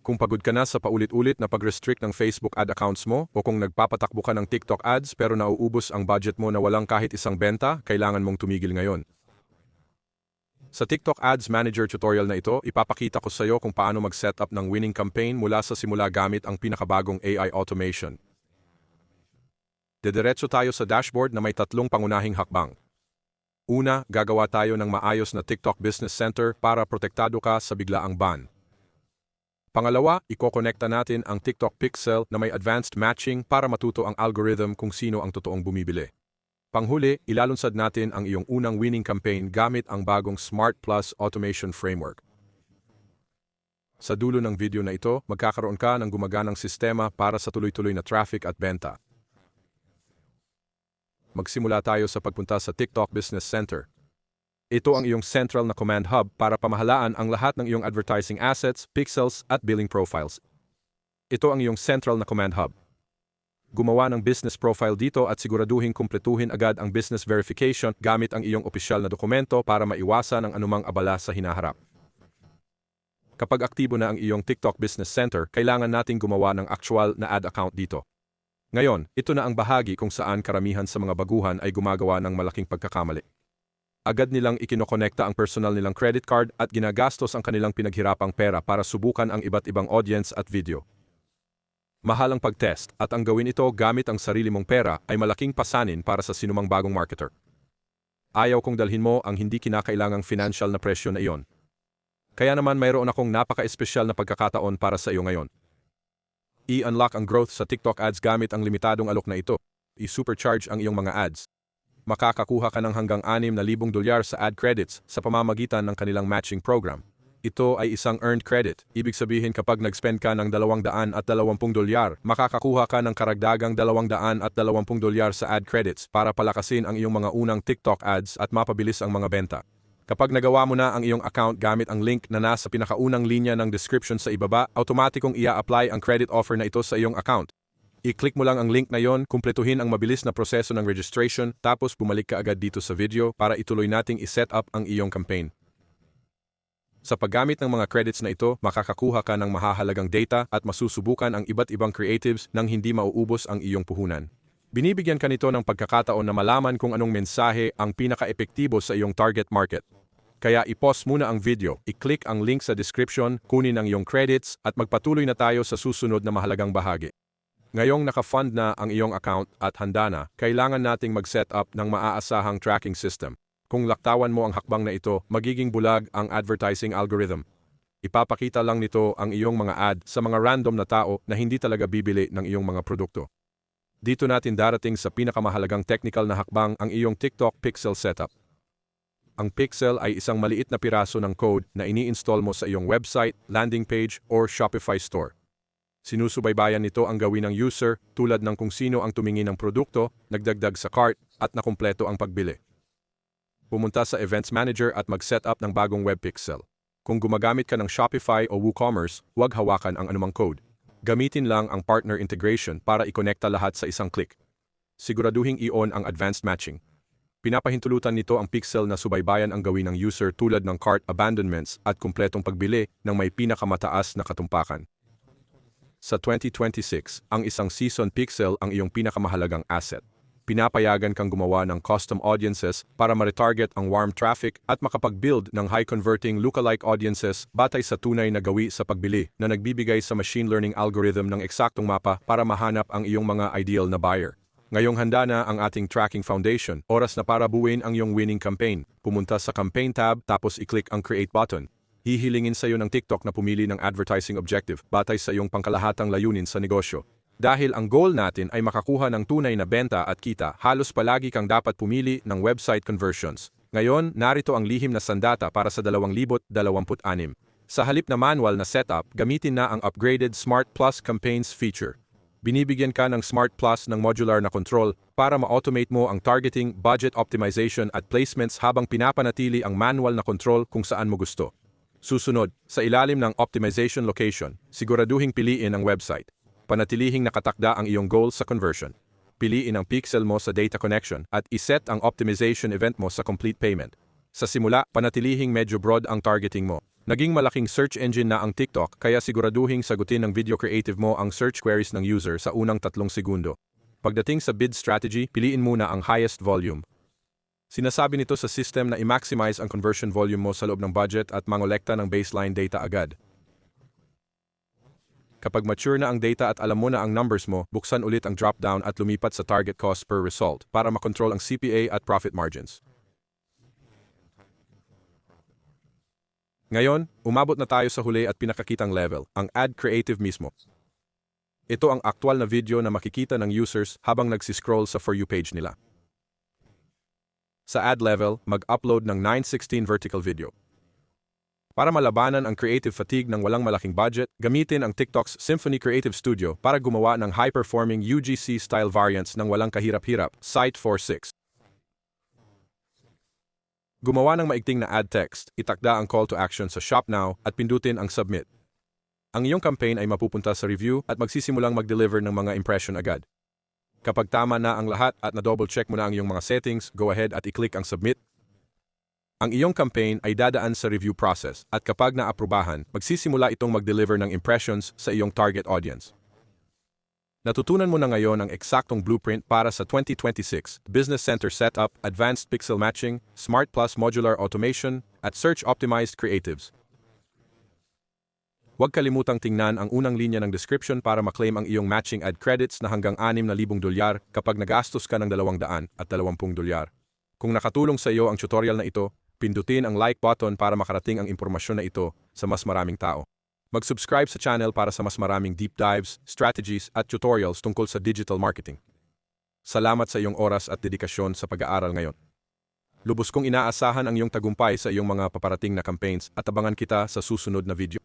Kung pagod ka na sa paulit-ulit na pag-restrict ng Facebook ad accounts mo o kung nagpapatakbo ka ng TikTok ads pero nauubos ang budget mo na walang kahit isang benta, kailangan mong tumigil ngayon. Sa TikTok Ads Manager tutorial na ito, ipapakita ko sa iyo kung paano mag-set up ng winning campaign mula sa simula gamit ang pinakabagong AI automation. Didiretso tayo sa dashboard na may tatlong pangunahing hakbang. Una, gagawa tayo ng maayos na TikTok Business Center para protektado ka sa biglaang ban. Pangalawa, ikokonekta natin ang TikTok Pixel na may advanced matching para matuto ang algorithm kung sino ang totoong bumibili. Panghuli, ilalunsad natin ang iyong unang winning campaign gamit ang bagong Smart Plus Automation Framework. Sa dulo ng video na ito, magkakaroon ka ng gumaganang sistema para sa tuloy-tuloy na traffic at benta. Magsimula tayo sa pagpunta sa TikTok Business Center. Ito ang iyong central na command hub para pamahalaan ang lahat ng iyong advertising assets, pixels, at billing profiles. Ito ang iyong central na command hub. Gumawa ng business profile dito at siguraduhin kumpletuhin agad ang business verification gamit ang iyong opisyal na dokumento para maiwasan ang anumang abala sa hinaharap. Kapag aktibo na ang iyong TikTok Business Center, kailangan nating gumawa ng actual na ad account dito. Ngayon, ito na ang bahagi kung saan karamihan sa mga baguhan ay gumagawa ng malaking pagkakamali. Agad nilang ikinokonekta ang personal nilang credit card at ginagastos ang kanilang pinaghirapang pera para subukan ang iba't ibang audience at video. Mahal ang pag-test at ang gawin ito gamit ang sarili mong pera ay malaking pasanin para sa sinumang bagong marketer. Ayaw kong dalhin mo ang hindi kinakailangang financial na presyo na iyon. Kaya naman mayroon akong napaka-espesyal na pagkakataon para sa iyo ngayon. I-unlock ang growth sa TikTok ads gamit ang limitadong alok na ito. I-supercharge ang iyong mga ads. Makakakuha ka ng hanggang $6,000 sa ad credits sa pamamagitan ng kanilang matching program. Ito ay isang earned credit. Ibig sabihin kapag nag-spend ka ng $220, makakakuha ka ng karagdagang $220 sa ad credits para palakasin ang iyong mga unang TikTok ads at mapabilis ang mga benta. Kapag nagawa mo na ang iyong account gamit ang link na nasa pinakaunang linya ng description sa ibaba, automatikong ia-apply ang credit offer na ito sa iyong account. I-click mo lang ang link na yon, kumpletuhin ang mabilis na proseso ng registration, tapos bumalik ka agad dito sa video para ituloy nating i-set up ang iyong campaign. Sa paggamit ng mga credits na ito, makakakuha ka ng mahahalagang data at masusubukan ang iba't ibang creatives nang hindi mauubos ang iyong puhunan. Binibigyan ka nito ng pagkakataon na malaman kung anong mensahe ang pinaka-epektibo sa iyong target market. Kaya i-pause muna ang video, i-click ang link sa description, kunin ang iyong credits, at magpatuloy na tayo sa susunod na mahalagang bahagi. Ngayong naka-fund na ang iyong account at handa na, kailangan nating mag-set up ng maaasahang tracking system. Kung laktawan mo ang hakbang na ito, magiging bulag ang advertising algorithm. Ipapakita lang nito ang iyong mga ad sa mga random na tao na hindi talaga bibili ng iyong mga produkto. Dito natin darating sa pinakamahalagang technical na hakbang, ang iyong TikTok Pixel setup. Ang Pixel ay isang maliit na piraso ng code na ini-install mo sa iyong website, landing page, or Shopify store. Sinusubaybayan nito ang gawin ng user tulad ng kung sino ang tumingin ng produkto, nagdagdag sa cart, at nakumpleto ang pagbili. Pumunta sa Events Manager at mag-set up ng bagong web pixel. Kung gumagamit ka ng Shopify o WooCommerce, huwag hawakan ang anumang code. Gamitin lang ang partner integration para ikonekta lahat sa isang click. Siguraduhing i-on ang advanced matching. Pinapahintulutan nito ang pixel na subaybayan ang gawin ng user tulad ng cart abandonments at kumpletong pagbili ng may pinakamataas na katumpakan. Sa 2026, ang isang season pixel ang iyong pinakamahalagang asset. Pinapayagan kang gumawa ng custom audiences para ma-retarget ang warm traffic at makapag-build ng high-converting lookalike audiences batay sa tunay na gawi sa pagbili na nagbibigay sa machine learning algorithm ng eksaktong mapa para mahanap ang iyong mga ideal na buyer. Ngayong handa na ang ating tracking foundation, oras na para buuin ang iyong winning campaign. Pumunta sa campaign tab tapos i-click ang create button. Hihilingin sa iyo ng TikTok na pumili ng advertising objective batay sa iyong pangkalahatang layunin sa negosyo. Dahil ang goal natin ay makakuha ng tunay na benta at kita, halos palagi kang dapat pumili ng website conversions. Ngayon, narito ang lihim na sandata para sa 2026. Sa halip na manual na setup, gamitin na ang upgraded Smart Plus Campaigns feature. Binibigyan ka ng Smart Plus ng modular na control para ma-automate mo ang targeting, budget optimization at placements habang pinapanatili ang manual na control kung saan mo gusto. Susunod, sa ilalim ng optimization location, siguraduhing piliin ang website. Panatilihing nakatakda ang iyong goal sa conversion. Piliin ang pixel mo sa data connection at iset ang optimization event mo sa complete payment. Sa simula, panatilihing medyo broad ang targeting mo. Naging malaking search engine na ang TikTok kaya siguraduhing sagutin ng video creative mo ang search queries ng user sa unang 3 segundo. Pagdating sa bid strategy, piliin muna ang highest volume. Sinasabi nito sa system na i-maximize ang conversion volume mo sa loob ng budget at mangolekta ng baseline data agad. Kapag mature na ang data at alam mo na ang numbers mo, buksan ulit ang drop-down at lumipat sa target cost per result para makontrol ang CPA at profit margins. Ngayon, umabot na tayo sa huli at pinakakitang level, ang ad creative mismo. Ito ang aktual na video na makikita ng users habang nagsiscroll sa For You page nila. Sa ad level, mag-upload ng 9:16 vertical video. Para malabanan ang creative fatigue ng walang malaking budget, gamitin ang TikTok's Symphony Creative Studio para gumawa ng high-performing UGC-style variants ng walang kahirap-hirap, Site 46. Gumawa ng maigting na ad text, itakda ang call to action sa Shop Now at pindutin ang Submit. Ang iyong campaign ay mapupunta sa review at magsisimulang mag-deliver ng mga impression agad. Kapag tama na ang lahat at na-double check mo na ang iyong mga settings, go ahead at i-click ang Submit. Ang iyong campaign ay dadaan sa review process at kapag naaprubahan, magsisimula itong mag-deliver ng impressions sa iyong target audience. Natutunan mo na ngayon ang eksaktong blueprint para sa 2026 Business Center Setup, Advanced Pixel Matching, Smart Plus Modular Automation, at Search-Optimized Creatives. Huwag kalimutang tingnan ang unang linya ng description para maklaim ang iyong matching ad credits na hanggang $6,000 kapag nagastos ka ng $220. Kung nakatulong sa iyo ang tutorial na ito, pindutin ang like button para makarating ang impormasyon na ito sa mas maraming tao. Mag-subscribe sa channel para sa mas maraming deep dives, strategies at tutorials tungkol sa digital marketing. Salamat sa iyong oras at dedikasyon sa pag-aaral ngayon. Lubos kong inaasahan ang iyong tagumpay sa iyong mga paparating na campaigns at abangan kita sa susunod na video.